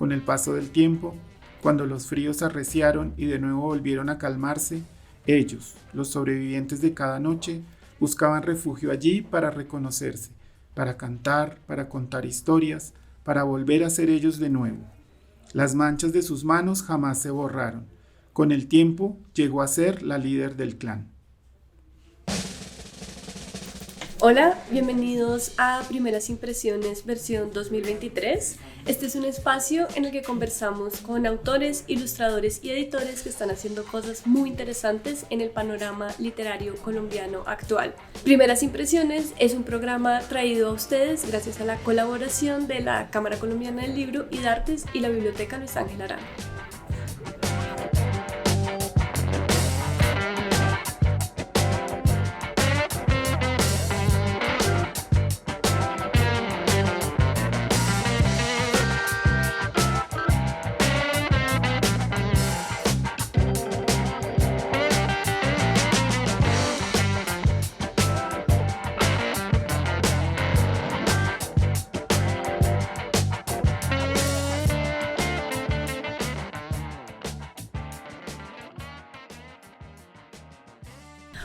Con el paso del tiempo, cuando los fríos arreciaron y de nuevo volvieron a calmarse, ellos, los sobrevivientes de cada noche, buscaban refugio allí para reconocerse, para cantar, para contar historias, para volver a ser ellos de nuevo. Las manchas de sus manos jamás se borraron. Con el tiempo llegó a ser la líder del clan. Hola, bienvenidos a Primeras Impresiones versión 2023. Este es un espacio en el que conversamos con autores, ilustradores y editores que están haciendo cosas muy interesantes en el panorama literario colombiano actual. Primeras Impresiones es un programa traído a ustedes gracias a la colaboración de la Cámara Colombiana del Libro y de Artes y la Biblioteca Luis Ángel Arana.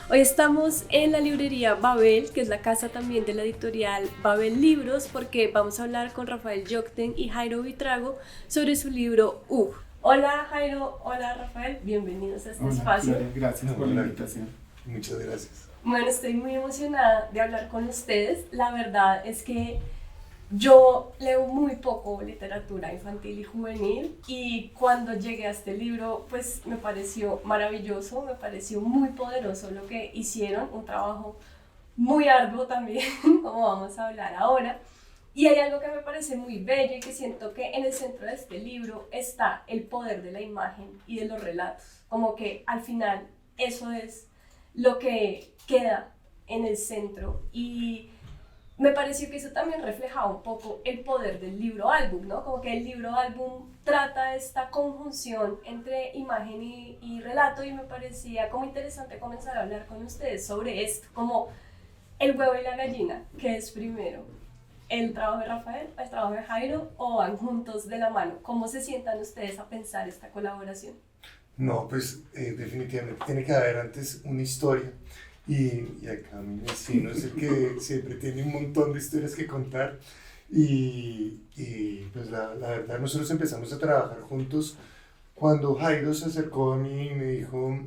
Hoy estamos en la librería Babel, que es la casa también de la editorial Babel Libros, porque vamos a hablar con Rafael Yocten y Jairo Buitrago sobre su libro UG. Hola Jairo, hola Rafael, bienvenidos a este espacio. Gloria, gracias por la invitación. Muchas gracias. Bueno, estoy muy emocionada de hablar con ustedes. La verdad es que yo leo muy poco literatura infantil y juvenil y cuando llegué a este libro pues me pareció maravilloso, me pareció muy poderoso lo que hicieron, un trabajo muy arduo también, como vamos a hablar ahora. Y hay algo que me parece muy bello y que siento que en el centro de este libro está el poder de la imagen y de los relatos, como que al final eso es lo que queda en el centro y me pareció que eso también reflejaba un poco el poder del libro álbum, ¿no? Como que el libro álbum trata esta conjunción entre imagen y relato y me parecía como interesante comenzar a hablar con ustedes sobre esto, como el huevo y la gallina, ¿qué es primero? ¿El trabajo de Rafael, el trabajo de Jairo o van juntos de la mano? ¿Cómo se sientan ustedes a pensar esta colaboración? No, pues definitivamente tiene que haber antes una historia y acá mi vecino es el que siempre tiene un montón de historias que contar y pues la verdad nosotros empezamos a trabajar juntos cuando Jairo se acercó a mí y me dijo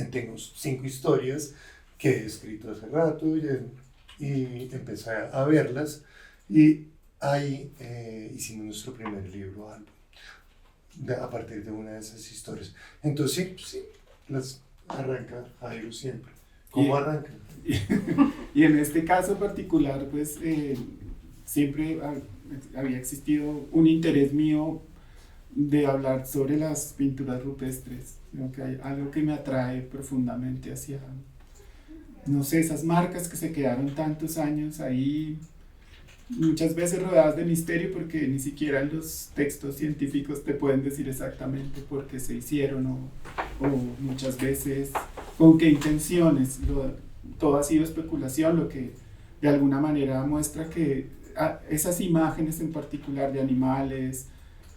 tengo 5 historias que he escrito hace rato y empecé a verlas y ahí hicimos nuestro primer libro álbum a partir de una de esas historias. Entonces sí, las arranca Jairo siempre. ¿Cómo arranca? Y en este caso particular, pues siempre había existido un interés mío de hablar sobre las pinturas rupestres. Creo que hay algo que me atrae profundamente hacia, no sé, esas marcas que se quedaron tantos años ahí, muchas veces rodeadas de misterio porque ni siquiera los textos científicos te pueden decir exactamente por qué se hicieron o muchas veces con qué intenciones. Todo ha sido especulación, lo que de alguna manera muestra que esas imágenes en particular de animales,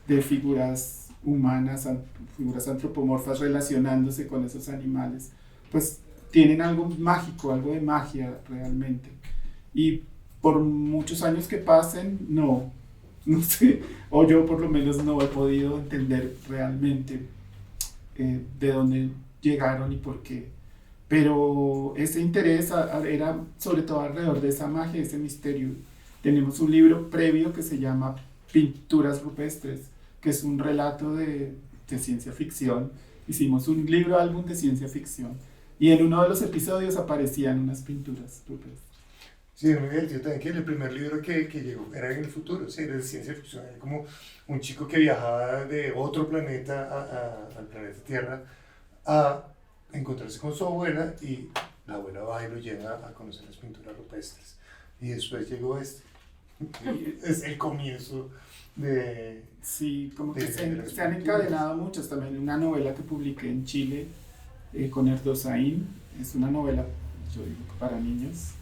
de figuras humanas, figuras antropomorfas relacionándose con esos animales, pues tienen algo mágico, algo de magia realmente. Y por muchos años que pasen, no sé, o yo por lo menos no he podido entender realmente de dónde llegaron y por qué. Pero ese interés era sobre todo alrededor de esa magia, ese misterio. Tenemos un libro previo que se llama Pinturas Rupestres, que es un relato de ciencia ficción. Hicimos un libro álbum de ciencia ficción y en uno de los episodios aparecían unas pinturas rupestres. Sí, muy divertido también que el primer libro que llegó era en el futuro, sí, era de ciencia ficción, era como un chico que viajaba de otro planeta al planeta Tierra a encontrarse con su abuela y la abuela va y lo lleva a conocer las pinturas rupestres. Y después llegó este. Es el comienzo de... Sí, como que se han encadenado muchas. También una novela que publiqué en Chile con Erdosaín, es una novela, yo digo, para niños,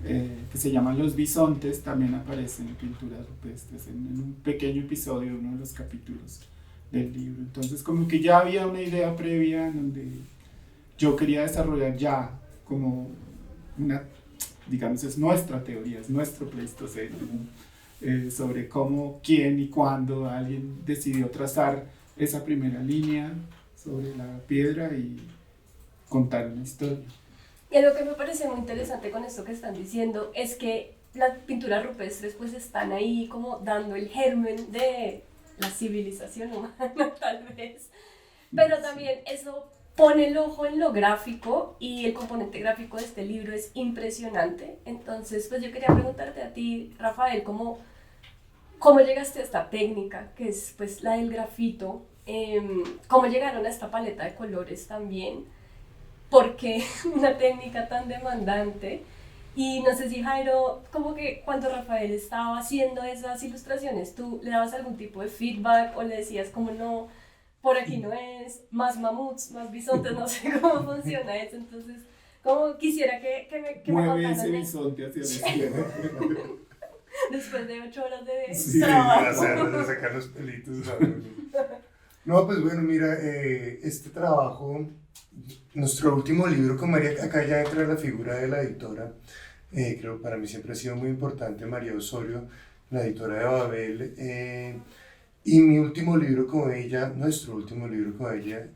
que se llaman Los Bisontes, también aparecen en pinturas rupestres, en un pequeño episodio, uno de los capítulos del libro. Entonces como que ya había una idea previa en donde yo quería desarrollar ya como una, digamos, es nuestra teoría, es nuestro Pleistoceno, ¿no? Sobre cómo, quién y cuándo alguien decidió trazar esa primera línea sobre la piedra y contar una historia. Y lo que me parece muy interesante con esto que están diciendo es que las pinturas rupestres pues están ahí como dando el germen de la civilización humana tal vez, pero también eso pone el ojo en lo gráfico y el componente gráfico de este libro es impresionante. Entonces pues yo quería preguntarte a ti, Rafael, ¿cómo llegaste a esta técnica que es pues la del grafito? ¿Cómo llegaron a esta paleta de colores también? ¿Por qué una técnica tan demandante? Y no sé si Jairo, como que cuando Rafael estaba haciendo esas ilustraciones, ¿tú le dabas algún tipo de feedback o le decías como no, por aquí no es, más mamuts, más bisontes, no sé cómo funciona eso? Entonces, como quisiera que me Mueve contaran ese bisonte hacia la izquierda. después de 8 horas de Sí, trabajo. de sacar los pelitos. No, pues bueno, mira, este trabajo, nuestro último libro con María, acá ya entra la figura de la editora, creo para mí siempre ha sido muy importante, María Osorio, la editora de Babel, y mi último libro con ella, nuestro último libro con ella,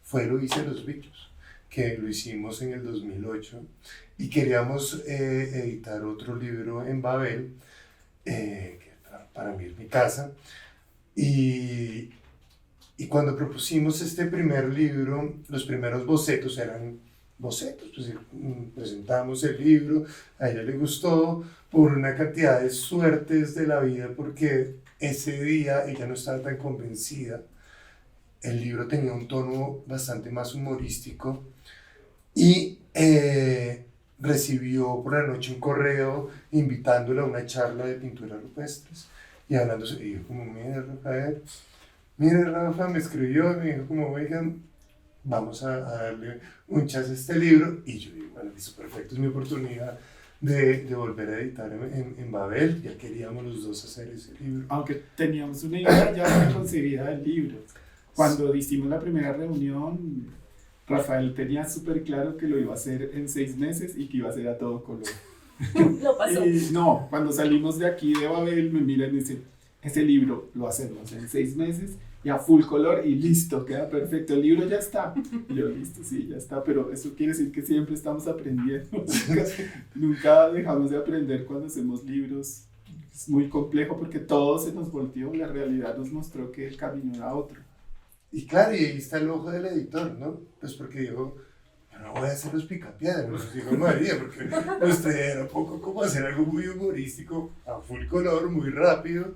fue Lo hice los bichos, que lo hicimos en el 2008, y queríamos editar otro libro en Babel, que para mí es mi casa, y cuando propusimos este primer libro, los primeros bocetos eran bocetos, pues presentamos el libro, a ella le gustó por una cantidad de suertes de la vida, porque ese día ella no estaba tan convencida. El libro tenía un tono bastante más humorístico y recibió por la noche un correo invitándola a una charla de pinturas rupestres y hablándose, y dijo como, mire Rafa, me escribió y me dijo como, oigan, vamos a darle un chance a este libro, y yo digo, bueno, listo, perfecto, es mi oportunidad de volver a editar en Babel, ya queríamos los dos hacer ese libro. Aunque teníamos una idea ya preconcebida del libro. Cuando hicimos la primera reunión, Rafael tenía súper claro que lo iba a hacer en 6 meses y que iba a ser a todo color. Lo pasó. Y no, cuando salimos de aquí de Babel me miran y dicen, ese libro lo hacemos en 6 meses y a full color y listo, queda perfecto, el libro ya está. Y yo, listo, sí, ya está, pero eso quiere decir que siempre estamos aprendiendo. Nunca dejamos de aprender cuando hacemos libros. Es muy complejo porque todo se nos volteó, la realidad nos mostró que el camino era otro. Y claro, y ahí está el ojo del editor, ¿no? Pues porque dijo, yo no voy a hacer los picapiedras, nos dijo María, porque usted era un poco como hacer algo muy humorístico, a full color, muy rápido.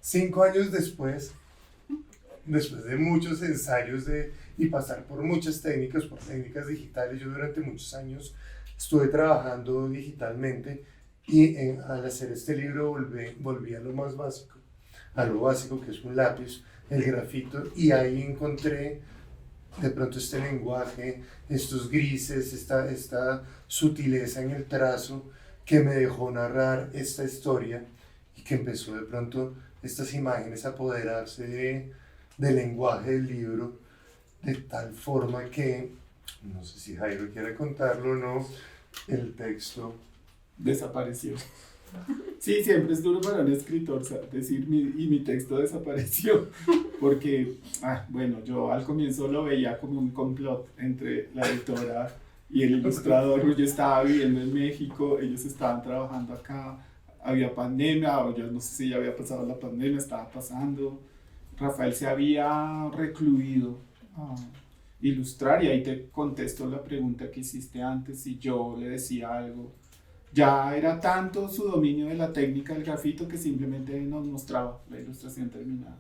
5 años después de muchos ensayos y pasar por muchas técnicas, por técnicas digitales, yo durante muchos años estuve trabajando digitalmente y al hacer este libro volví a lo más básico, a lo básico que es un lápiz, el grafito, y ahí encontré de pronto este lenguaje, estos grises, esta sutileza en el trazo que me dejó narrar esta historia y que empezó de pronto estas imágenes a apoderarse del lenguaje del libro de tal forma que, no sé si Jairo quiere contarlo o no, el texto desapareció. Sí, siempre es duro para un escritor decir mi texto desapareció, porque, bueno, yo al comienzo lo veía como un complot entre la editora y el ilustrador. Yo estaba viviendo en México, ellos estaban trabajando acá, había pandemia, o yo no sé si ya había pasado la pandemia, estaba pasando. Rafael se había recluido a ilustrar y ahí te contesto la pregunta que hiciste antes, si yo le decía algo. Ya era tanto su dominio de la técnica del grafito que simplemente nos mostraba la ilustración terminada.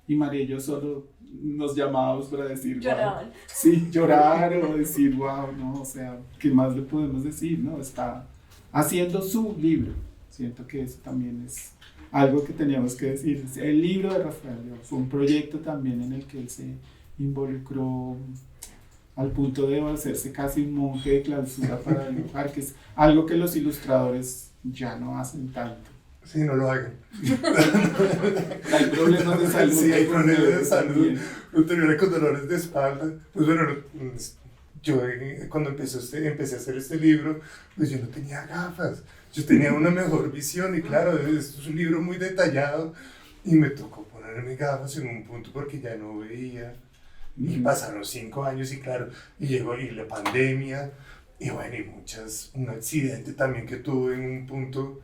Y María y yo solo nos llamábamos para decir, Lloraban. wow. Sí, llorar o decir, wow, no, o sea, ¿qué más le podemos decir? No, está haciendo su libro. Siento que eso también es algo que teníamos que decir. El libro de Rafael fue un proyecto también en el que él se involucró al punto de hacerse casi un monje de clausura para dibujar, que es algo que los ilustradores ya no hacen tanto. Sí, no lo hagan. Hay problemas de salud. Sí, hay problemas de salud. Yo terminé con dolores de espalda. Pues bueno, yo cuando empecé a hacer este libro, pues yo no tenía gafas. Yo tenía una mejor visión y claro, es un libro muy detallado y me tocó ponerme gafas en un punto porque ya no veía. Y pasaron 5 años y claro, y llegó y la pandemia y bueno, y un accidente también que tuve en un punto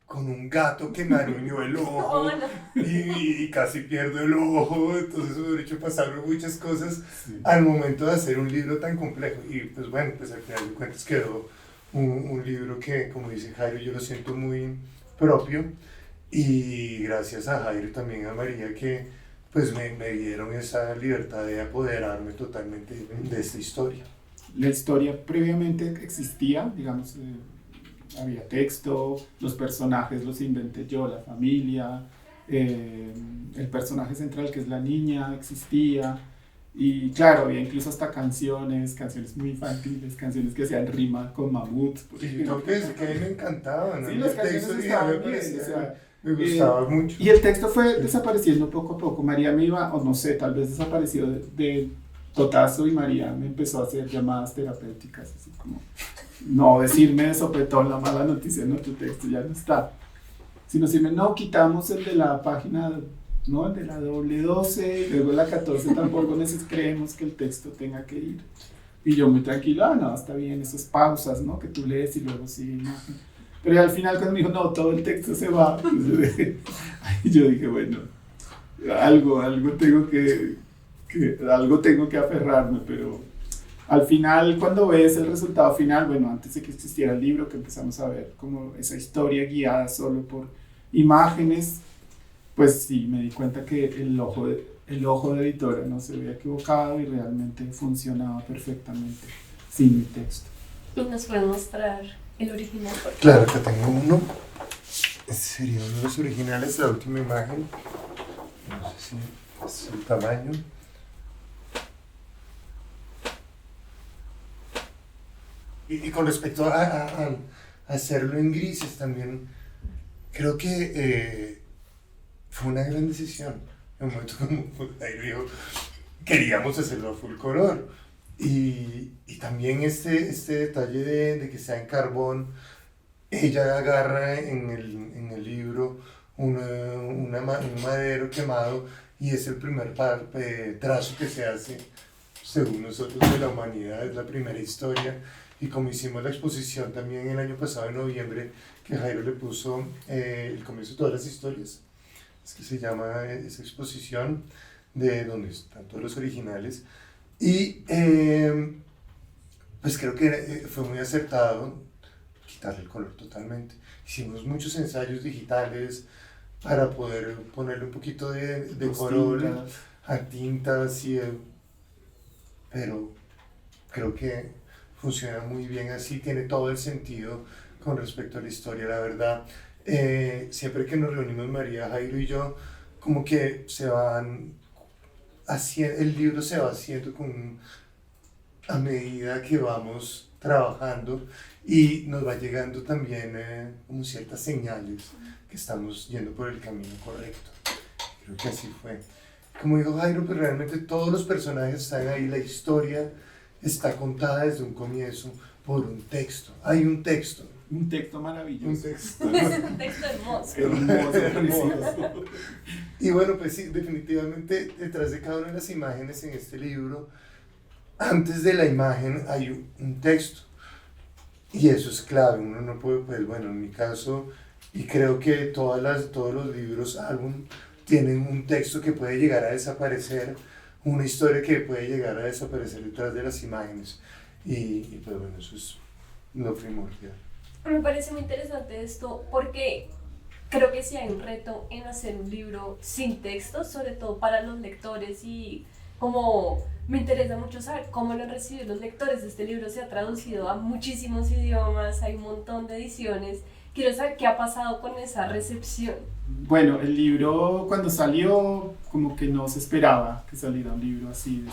con un gato que me arañó el ojo y casi pierdo el ojo, entonces me han hecho pasar muchas cosas al momento de hacer un libro tan complejo y pues bueno, pues al final de cuentas quedó un libro que como dice Jairo yo lo siento muy propio y gracias a Jairo y también a María que pues me dieron esa libertad de apoderarme totalmente de esta historia. La historia previamente existía, digamos, había texto, los personajes los inventé yo, la familia, el personaje central que es la niña existía y claro, había incluso hasta canciones muy infantiles, canciones que hacían rima con mamut. Sí, yo que a mí me encantaban, sí, las canciones estaban bien, o sea, me gustaba mucho. Y el texto fue desapareciendo poco a poco, María me iba, o no sé, tal vez desapareció de totazo y María me empezó a hacer llamadas terapéuticas, así como no decirme de sopetón la mala noticia, no, tu texto ya no está, sino decirme, no, quitamos el de la página, no, el de la doble 12, y luego la 14 tampoco creemos que el texto tenga que ir. Y yo muy tranquilo, no, está bien, esas pausas, ¿no? Que tú lees y luego sí, ¿no? Pero al final cuando me dijo, no, todo el texto se va, pues yo dije, bueno, algo tengo que aferrarme, pero al final cuando ves el resultado final, bueno, antes de que existiera el libro, que empezamos a ver como esa historia guiada solo por imágenes, pues sí, me di cuenta que el ojo de editora no se había equivocado y realmente funcionaba perfectamente sin mi texto. ¿Y nos pueden mostrar el original? Claro, acá tengo uno. Este sería uno de los originales, la última imagen. No sé si es el tamaño. Y con respecto a hacerlo en grises también, creo que fue una gran decisión. En un momento como ahí dijo, queríamos hacerlo a full color. Y también este detalle de que sea en carbón, ella agarra en el libro un madero quemado y es el primer trazo que se hace, según nosotros, de la humanidad, es la primera historia. Y como hicimos la exposición también el año pasado, en noviembre, que Jairo le puso el comienzo de todas las historias, es que se llama esa exposición, de donde están todos los originales. Y pues creo que fue muy acertado quitarle el color totalmente. Hicimos muchos ensayos digitales para poder ponerle un poquito de color a tintas, pero creo que funciona muy bien así, tiene todo el sentido con respecto a la historia, la verdad. Siempre que nos reunimos María, Jairo y yo, como que el libro se va haciendo a medida que vamos trabajando y nos va llegando también como ciertas señales que estamos yendo por el camino correcto. Creo que así fue. Como dijo Jairo, pues realmente todos los personajes están ahí, la historia está contada desde un comienzo por un texto. Hay un texto. Un texto maravilloso. Es un texto hermoso. Hermoso. Y bueno, pues sí, definitivamente detrás de cada una de las imágenes en este libro, antes de la imagen hay un texto. Y eso es clave. Uno no puede, pues bueno, en mi caso, y creo que todos los libros, álbum, tienen un texto que puede llegar a desaparecer, una historia que puede llegar a desaparecer detrás de las imágenes. Y pues bueno, eso es lo primordial. Me parece muy interesante esto porque creo que sí hay un reto en hacer un libro sin texto, sobre todo para los lectores, y como me interesa mucho saber cómo lo han recibido los lectores. Este libro se ha traducido a muchísimos idiomas, hay un montón de ediciones. Quiero saber qué ha pasado con esa recepción. Bueno, el libro cuando salió como que no se esperaba que saliera un libro así,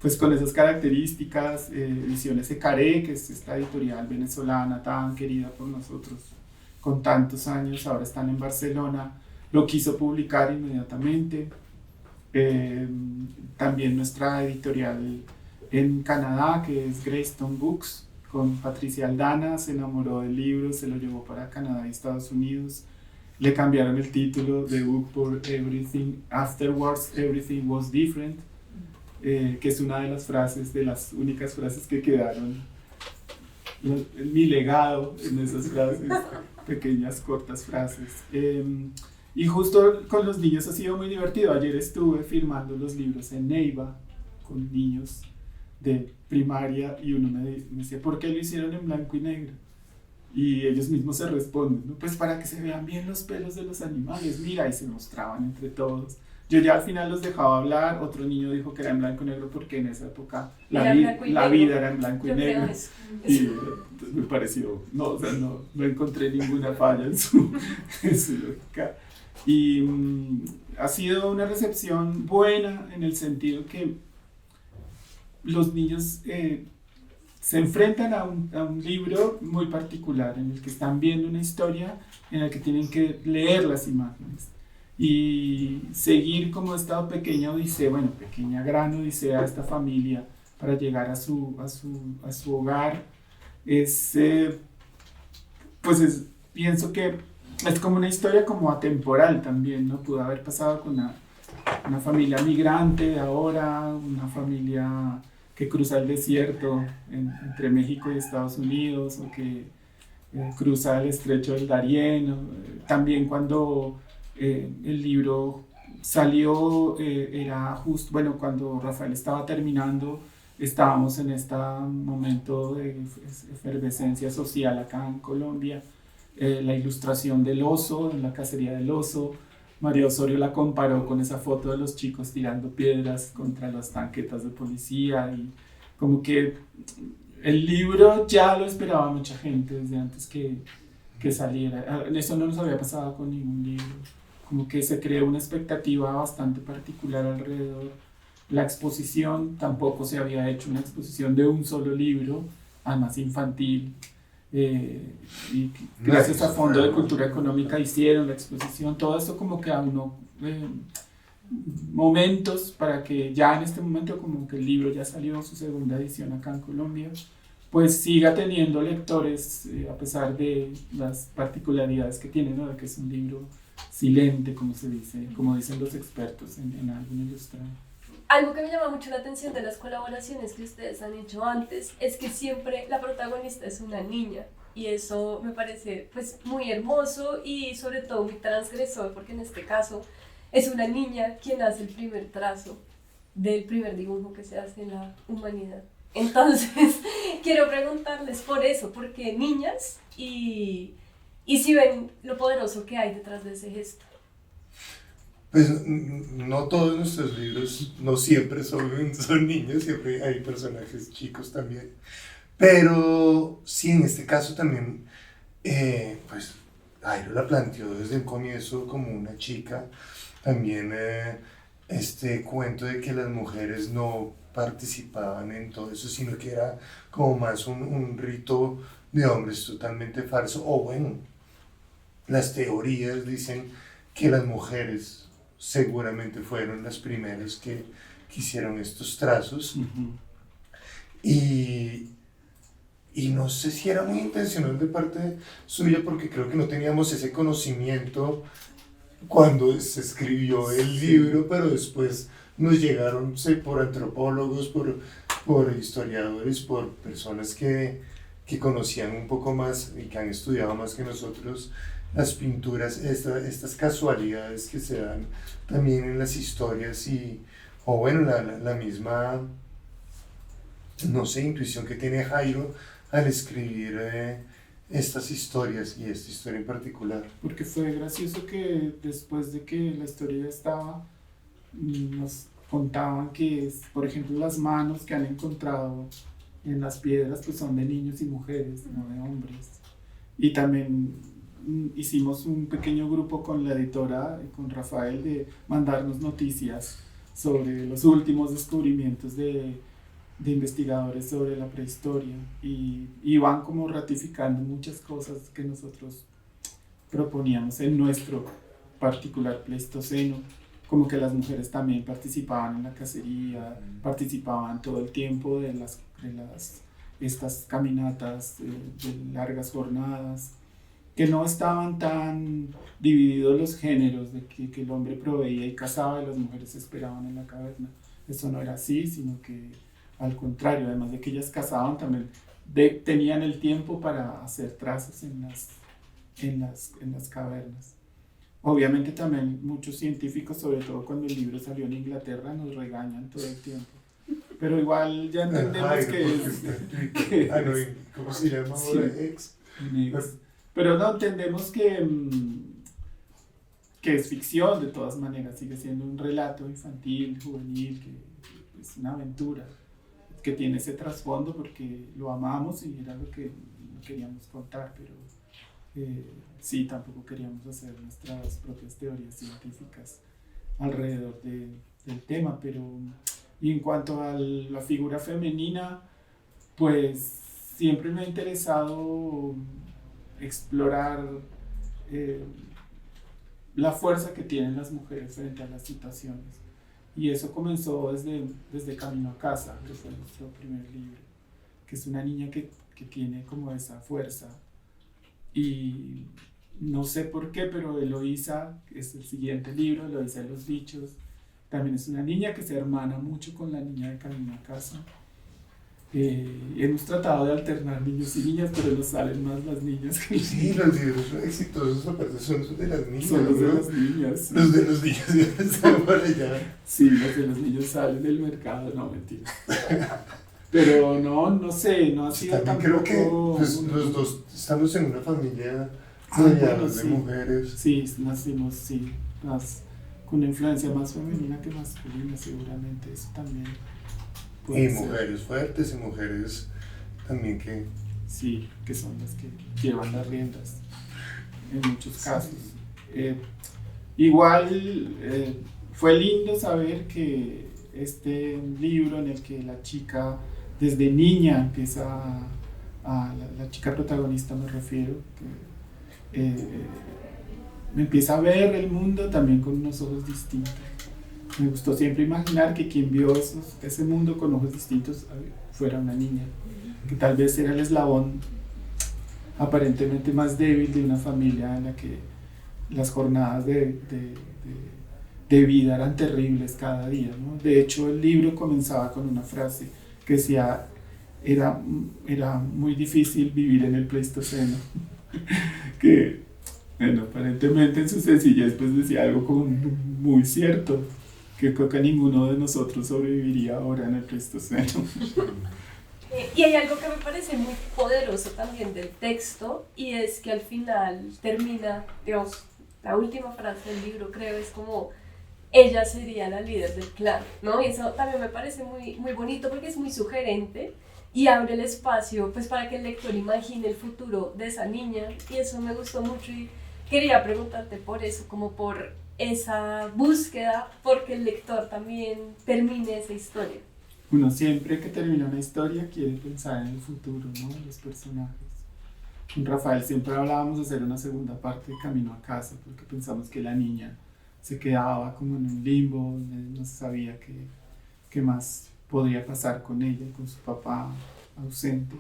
pues con esas características. Ediciones Ecaré, que es esta editorial venezolana tan querida por nosotros con tantos años, ahora están en Barcelona, lo quiso publicar inmediatamente. También nuestra editorial en Canadá, que es Greystone Books, con Patricia Aldana, se enamoró del libro, se lo llevó para Canadá y Estados Unidos. Le cambiaron el título de book por Everything Afterwards, Everything Was Different, que es una de las frases, de las únicas frases que quedaron, mi legado en esas frases, pequeñas, cortas frases. Y justo con los niños ha sido muy divertido. Ayer estuve firmando los libros en Neiva con niños de primaria y uno me decía, ¿por qué lo hicieron en blanco y negro? Y ellos mismos se responden, ¿no? Pues para que se vean bien los pelos de los animales, mira, y se mostraban entre todos. Yo ya al final los dejaba hablar. Otro niño dijo que era en blanco y negro porque en esa época la vida era en blanco y negro. Y me pareció, no, o sea, no encontré ninguna falla en su lógica. Y ha sido una recepción buena en el sentido que los niños se enfrentan a un libro muy particular en el que están viendo una historia en la que tienen que leer las imágenes y seguir como esta pequeña odisea, pequeña gran odisea de esta familia para llegar a su hogar. Pienso que es como una historia como atemporal también, ¿no? Pudo haber pasado con una familia migrante de ahora, una familia que cruza el desierto entre México y Estados Unidos, o que cruza el estrecho del Darién. También cuando el libro salió, era justo, cuando Rafael estaba terminando, estábamos en este momento de efervescencia social acá en Colombia. La ilustración del oso, en la cacería del oso, María Osorio la comparó con esa foto de los chicos tirando piedras contra las tanquetas de policía, y como que el libro ya lo esperaba mucha gente desde antes que saliera. Eso no nos había pasado con ningún libro, como que se creó una expectativa bastante particular alrededor. La exposición, tampoco se había hecho una exposición de un solo libro, además infantil. Y gracias a Fondo de Cultura Económica hicieron la exposición. Todo esto como que aunó momentos para que ya en este momento, como que el libro ya salió en su segunda edición acá en Colombia, pues siga teniendo lectores, a pesar de las particularidades que tiene, ¿no? De que es un libro silente, como se dice, como dicen los expertos en álbum ilustrado. Algo que me llama mucho la atención de las colaboraciones que ustedes han hecho antes es que siempre la protagonista es una niña, y eso me parece pues muy hermoso y sobre todo muy transgresor, porque en este caso es una niña quien hace el primer trazo del primer dibujo que se hace en la humanidad. Entonces quiero preguntarles por eso, porque niñas, y si ven lo poderoso que hay detrás de ese gesto. Pues no todos nuestros libros, no siempre son niños, siempre hay personajes chicos también. Pero sí, en este caso también, pues Jairo la planteó desde un comienzo como una chica. También este cuento de que las mujeres no participaban en todo eso, sino que era como más un rito de hombres totalmente falso. O bueno, las teorías dicen que las mujeres seguramente fueron las primeras que hicieron estos trazos. Uh-huh. Y no sé si era muy intencional de parte suya, porque creo que no teníamos ese conocimiento cuando se escribió el libro, pero después nos llegaron por antropólogos, por historiadores, por personas que conocían un poco más y que han estudiado más que nosotros las pinturas, estas casualidades que se dan también en las historias, o bueno, la misma, no sé, intuición que tiene Jairo al escribir estas historias, y esta historia en particular. Porque fue gracioso que después de que la historia ya estaba, nos contaban que, por ejemplo, las manos que han encontrado en las piedras pues son de niños y mujeres, no de hombres. Y también hicimos un pequeño grupo con la editora, con Rafael, de mandarnos noticias sobre los últimos descubrimientos de de investigadores sobre la prehistoria y van como ratificando muchas cosas que nosotros proponíamos en nuestro particular Pleistoceno, como que las mujeres también participaban en la cacería, participaban todo el tiempo de estas caminatas de largas jornadas, que no estaban tan divididos los géneros, de que el hombre proveía y cazaba y las mujeres esperaban en la caverna. Eso no era así, sino que al contrario, además de que ellas cazaban, también tenían el tiempo para hacer trazos en las cavernas. Obviamente también muchos científicos, sobre todo cuando el libro salió en Inglaterra, nos regañan todo el tiempo. Pero igual ya entendemos ¿cómo se llama ahora? Pero no, entendemos que es ficción de todas maneras, sigue siendo un relato infantil, juvenil, que es una aventura, que tiene ese trasfondo porque lo amamos y era lo que queríamos contar, pero sí, tampoco queríamos hacer nuestras propias teorías científicas alrededor del tema, pero y en cuanto a la figura femenina, pues siempre me ha interesado explorar la fuerza que tienen las mujeres frente a las situaciones. Y eso comenzó desde Camino a Casa, que fue nuestro primer libro, que es una niña que tiene como esa fuerza. Y no sé por qué, pero Eloísa, que es el siguiente libro, Eloísa de los bichos, también es una niña que se hermana mucho con la niña de Camino a Casa. Hemos tratado de alternar niños y niñas, pero nos salen más las niñas que los niños. Sí, los libros exitosos aparte son los de las niñas. Son los de las niñas. Los de los niños ya están por allá. Sí, los de los niños salen del mercado, no, mentira. Pero no sé, no ha sido también creo que pues, los dos estamos en una familia de mujeres. Sí, nacimos, sí, con una influencia más femenina que masculina, seguramente, eso también. Y mujeres fuertes y mujeres también que... Sí, que son las que llevan las riendas en muchos casos. Igual fue lindo saber que este libro en el que la chica desde niña empieza la chica protagonista me refiero, que empieza a ver el mundo también con unos ojos distintos. Me gustó siempre imaginar que quien vio ese mundo con ojos distintos fuera una niña, que tal vez era el eslabón aparentemente más débil de una familia en la que las jornadas de vida eran terribles cada día, ¿no? De hecho, el libro comenzaba con una frase que decía, era muy difícil vivir en el Pleistoceno, que bueno, aparentemente en su sencillez pues decía algo como muy cierto, que creo que ninguno de nosotros sobreviviría ahora en el Pleistoceno. Y hay algo que me parece muy poderoso también del texto, y es que al final termina, digamos, la última frase del libro creo es como ella sería la líder del clan, ¿no? Y eso también me parece muy, muy bonito porque es muy sugerente y abre el espacio pues para que el lector imagine el futuro de esa niña, y eso me gustó mucho y quería preguntarte por eso, como por esa búsqueda, porque el lector también termine esa historia. Uno siempre que termina una historia quiere pensar en el futuro, ¿no? En los personajes. Con Rafael siempre hablábamos de hacer una segunda parte de Camino a Casa, porque pensamos que la niña se quedaba como en un limbo, no se sabía qué más podría pasar con ella, con su papá ausente.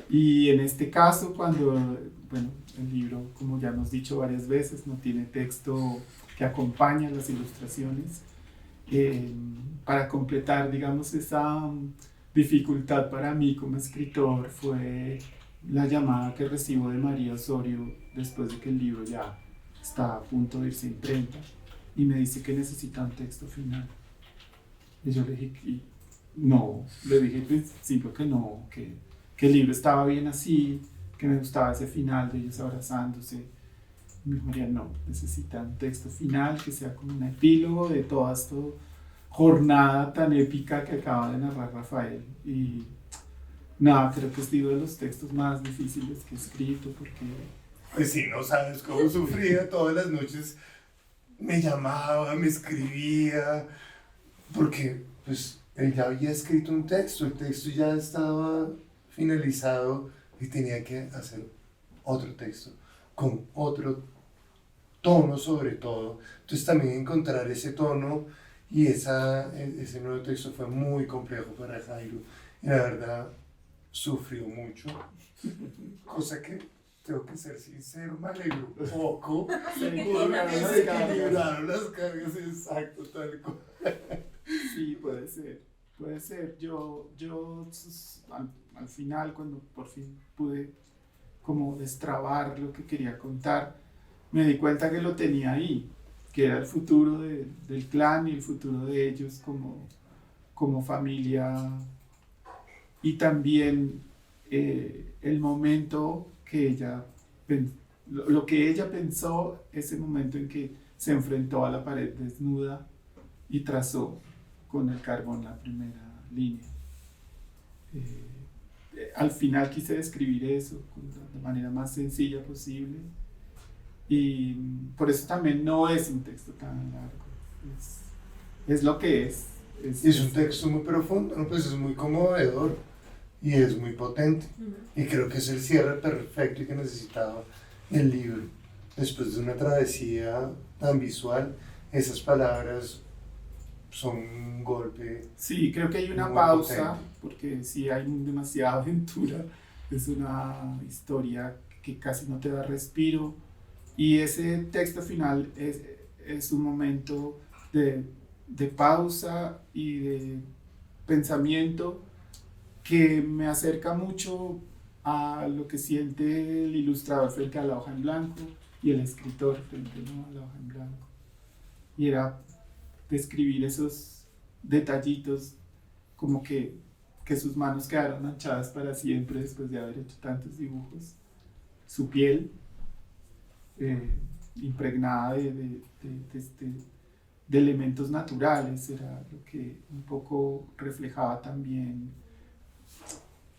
Y en este caso, cuando, bueno, el libro, como ya hemos dicho varias veces, no tiene texto que acompaña las ilustraciones, para completar, digamos, esa dificultad para mí como escritor fue la llamada que recibo de María Osorio después de que el libro ya está a punto de irse a imprenta y me dice que necesita un texto final. Y yo le dije le dije al principio que no, que el libro estaba bien así, que me gustaba ese final de ellos abrazándose. Me dijo, María, no, necesita un texto final que sea como un epílogo de toda esta jornada tan épica que acaba de narrar Rafael. Y nada, creo que es uno de los textos más difíciles que he escrito porque... Pues sí, no sabes cómo sufría todas las noches, me llamaba, me escribía, porque pues él ya había escrito un texto, el texto ya estaba finalizado y tenía que hacer otro texto con otro tono sobre todo. Entonces también encontrar ese tono y ese nuevo texto fue muy complejo para Jairo. Y la verdad, sufrió mucho, cosa que tengo que ser sincero, me alegró un poco. Se Porque equilibraron se las cargas. equilibraron las cargas, exacto, tal cual. Sí, puede ser, puede ser. Al final, cuando por fin pude como destrabar lo que quería contar, me di cuenta que lo tenía ahí, que era el futuro del clan y el futuro de ellos como familia, y también el momento que lo que ella pensó, ese momento en que se enfrentó a la pared desnuda y trazó con el carbón la primera línea. Al final quise describir eso de la manera más sencilla posible, y por eso también no es un texto tan largo, es lo que es. Y es un texto muy profundo, ¿no? Pues es muy conmovedor y es muy potente. Y creo que es el cierre perfecto y que necesitaba el libro. Después de una travesía tan visual, esas palabras son un golpe. Sí, creo que hay una Muy pausa, potente. porque sí hay demasiada aventura, es una historia que casi no te da respiro, y ese texto final es un momento de pausa y de pensamiento que me acerca mucho a lo que siente el ilustrador frente a la hoja en blanco y el escritor frente, ¿no?, a la hoja en blanco. Y era describir esos detallitos, como que sus manos quedaron manchadas para siempre después de haber hecho tantos dibujos, su piel impregnada de elementos naturales, era lo que un poco reflejaba también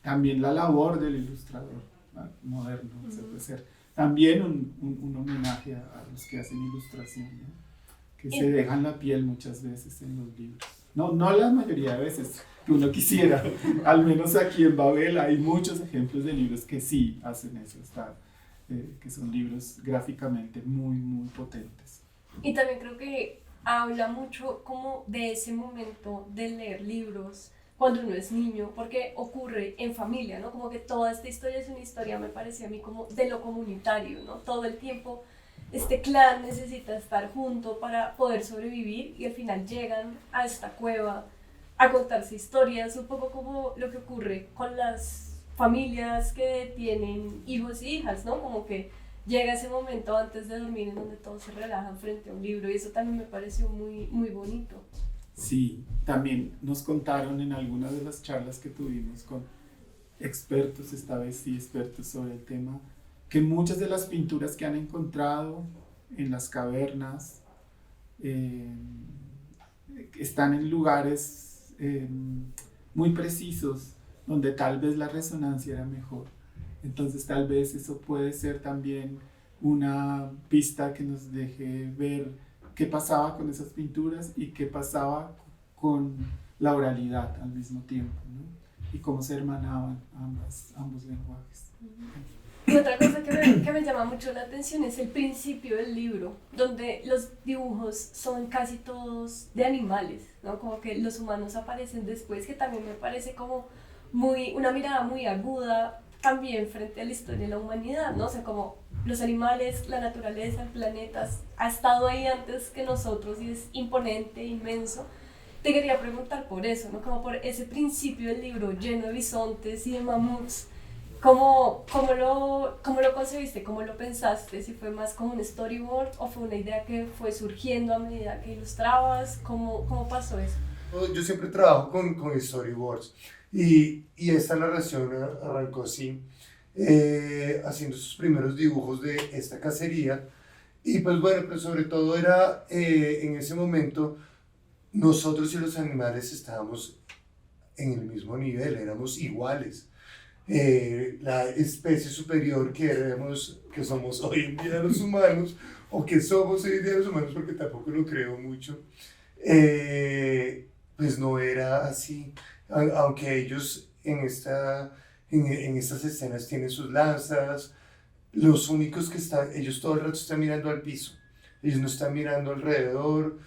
la labor del ilustrador, ¿no?, moderno. O sea, puede ser también un homenaje a los que hacen ilustración, ¿no?, que se dejan la piel muchas veces en los libros. No la mayoría de veces que uno quisiera. Al menos aquí en Babel hay muchos ejemplos de libros que sí hacen eso, que son libros gráficamente muy, muy potentes. Y también creo que habla mucho como de ese momento de leer libros cuando uno es niño, porque ocurre en familia, ¿no? Como que toda esta historia es una historia, me parece a mí, como de lo comunitario, ¿no? Todo el tiempo este clan necesita estar junto para poder sobrevivir, y al final llegan a esta cueva a contarse historias, un poco como lo que ocurre con las familias que tienen hijos y hijas, ¿no? Como que llega ese momento antes de dormir en donde todos se relajan frente a un libro, y eso también me pareció muy, muy bonito. Sí, también nos contaron en algunas de las charlas que tuvimos con expertos, esta vez sí expertos sobre el tema, que muchas de las pinturas que han encontrado en las cavernas están en lugares muy precisos, donde tal vez la resonancia era mejor. Entonces tal vez eso puede ser también una pista que nos deje ver qué pasaba con esas pinturas y qué pasaba con la oralidad al mismo tiempo, ¿no?, y cómo se hermanaban ambos lenguajes. Y otra cosa que me llama mucho la atención es el principio del libro, donde los dibujos son casi todos de animales, ¿no? Como que los humanos aparecen después, que también me parece como una mirada muy aguda también frente a la historia de la humanidad, ¿no? O sea, como los animales, la naturaleza, el planeta ha estado ahí antes que nosotros y es imponente, inmenso. Te quería preguntar por eso, ¿no? Como por ese principio del libro lleno de bisontes y de mamuts. ¿Cómo lo concebiste? ¿Cómo lo pensaste? ¿Si fue más como un storyboard o fue una idea que fue surgiendo a medida que ilustrabas? ¿Cómo pasó eso? Yo siempre trabajo con storyboards y esta narración arrancó así, haciendo sus primeros dibujos de esta cacería. Y pues bueno, pues sobre todo era en ese momento nosotros y los animales estábamos en el mismo nivel, éramos iguales. La especie superior que somos hoy en día los humanos, o que somos hoy en día los humanos, porque tampoco lo creo mucho, pues no era así, aunque ellos en estas escenas tienen sus lanzas, los únicos que están, ellos todo el rato están mirando al piso, ellos no están mirando alrededor,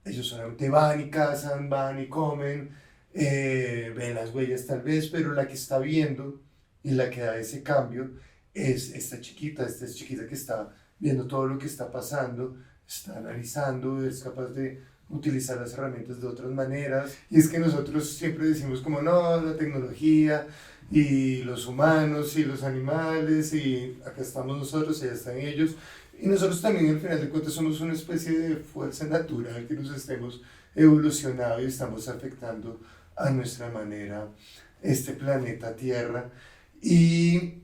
ellos solamente van y cazan, van y comen, ven las huellas tal vez, pero la que está viendo y la que da ese cambio es esta chiquita que está viendo todo lo que está pasando, está analizando, es capaz de utilizar las herramientas de otras maneras. Y es que nosotros siempre decimos como no, la tecnología y los humanos y los animales y acá estamos nosotros, allá están ellos. Y nosotros también al final de cuentas somos una especie de fuerza natural que nos estemos evolucionando y estamos afectando a nuestra manera este planeta Tierra. Y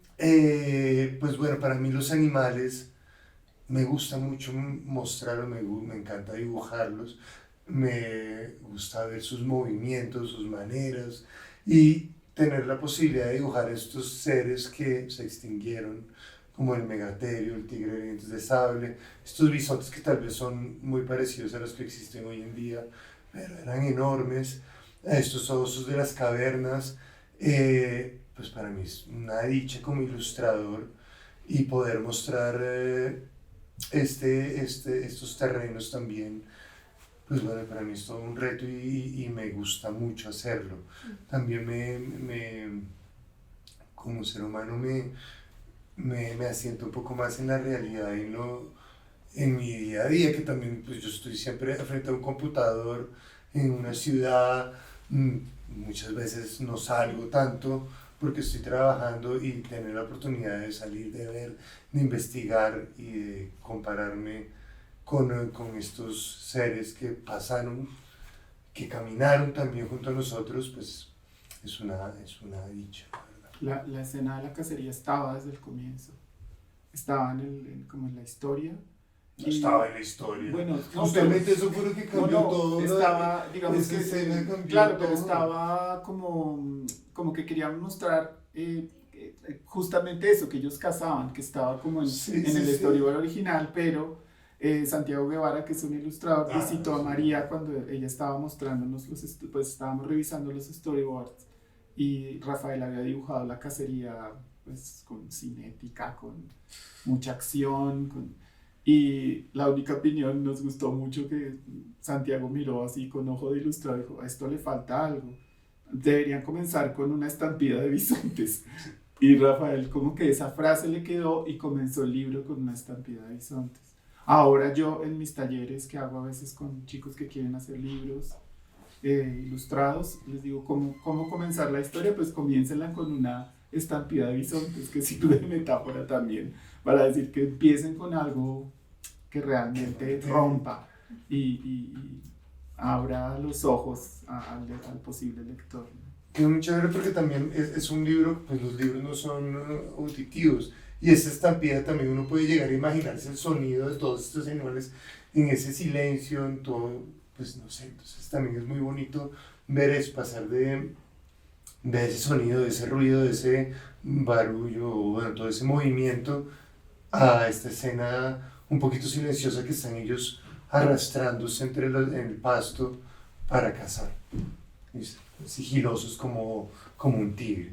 pues bueno, para mí los animales me gusta mucho mostrarlos, me encanta dibujarlos, me gusta ver sus movimientos, sus maneras y tener la posibilidad de dibujar estos seres que se extinguieron, como el megaterio, el tigre de dientes de sable, estos bisontes que tal vez son muy parecidos a los que existen hoy en día, pero eran enormes, estos osos de las cavernas, pues para mí es una dicha como ilustrador y poder mostrar estos terrenos también, pues bueno, para mí es todo un reto y me gusta mucho hacerlo. También como ser humano me asiento un poco más en la realidad y en mi día a día, que también pues yo estoy siempre frente a un computador en una ciudad, muchas veces no salgo tanto porque estoy trabajando y tener la oportunidad de salir, de ver, de investigar y de compararme con estos seres que pasaron, que caminaron también junto a nosotros, pues es una dicha. La escena de la cacería estaba desde el comienzo, estaba como en la historia. No estaba en la historia. Bueno, justamente eso fue lo que cambió todo. Estaba, digamos que escena cambió claro, todo. pero estaba como que querían mostrar justamente eso, que ellos cazaban, que estaba como en el storyboard original, pero Santiago Guevara, que es un ilustrador, visitó a María cuando ella estaba mostrándonos pues estábamos revisando los storyboards y Rafael había dibujado la cacería pues con cinética, con mucha acción, y la única opinión nos gustó mucho que Santiago miró así con ojo de ilustrador y dijo, a esto le falta algo, deberían comenzar con una estampida de bisontes. Y Rafael como que esa frase le quedó y comenzó el libro con una estampida de bisontes. Ahora yo en mis talleres que hago a veces con chicos que quieren hacer libros ilustrados, les digo cómo comenzar la historia, pues comiéncenla con una estampida de bisontes, que sirve de metáfora también, para decir que empiecen con algo que realmente rompa y abra los ojos al posible lector. Que es muy chévere porque también es un libro, pues los libros no son auditivos, y esa estampida también uno puede llegar a imaginarse el sonido de todos estos animales en ese silencio, en todo, pues no sé, entonces también es muy bonito ver eso, pasar de ese sonido, de ese ruido, de ese barullo, bueno, todo ese movimiento, a esta escena un poquito silenciosa que están ellos arrastrándose en el pasto para cazar, sigilosos como un tigre.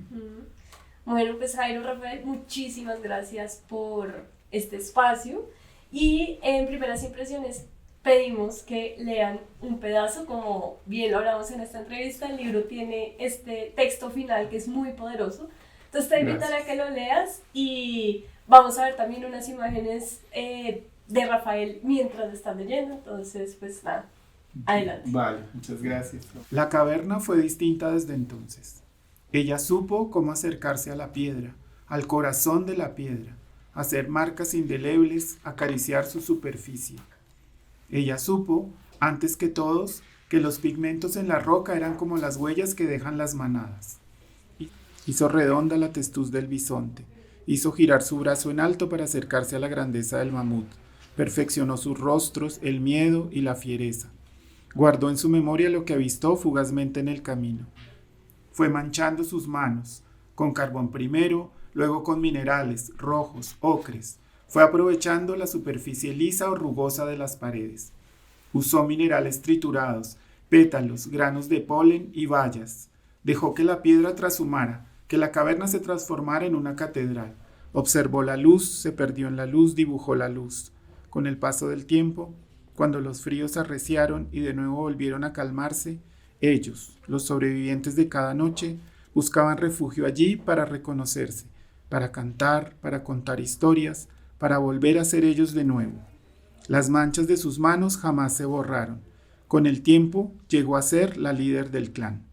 Bueno, pues Jairo, Rafael, muchísimas gracias por este espacio y en Primeras Impresiones pedimos que lean un pedazo, como bien lo hablamos en esta entrevista, el libro tiene este texto final que es muy poderoso, entonces te invitaré a que lo leas y vamos a ver también unas imágenes de Rafael mientras estás leyendo, entonces pues nada, adelante. Vale, muchas gracias. La caverna fue distinta desde entonces. Ella supo cómo acercarse a la piedra, al corazón de la piedra, hacer marcas indelebles, acariciar su superficie. Ella supo, antes que todos, que los pigmentos en la roca eran como las huellas que dejan las manadas. Hizo redonda la testuz del bisonte, hizo girar su brazo en alto para acercarse a la grandeza del mamut, perfeccionó sus rostros, el miedo y la fiereza. Guardó en su memoria lo que avistó fugazmente en el camino. Fue manchando sus manos, con carbón primero, luego con minerales, rojos, ocres. Fue aprovechando la superficie lisa o rugosa de las paredes. Usó minerales triturados, pétalos, granos de polen y bayas. Dejó que la piedra trashumara, que la caverna se transformara en una catedral. Observó la luz, se perdió en la luz, dibujó la luz. Con el paso del tiempo, cuando los fríos arreciaron y de nuevo volvieron a calmarse, ellos, los sobrevivientes de cada noche, buscaban refugio allí para reconocerse, para cantar, para contar historias, para volver a ser ellos de nuevo. Las manchas de sus manos jamás se borraron. Con el tiempo llegó a ser la líder del clan.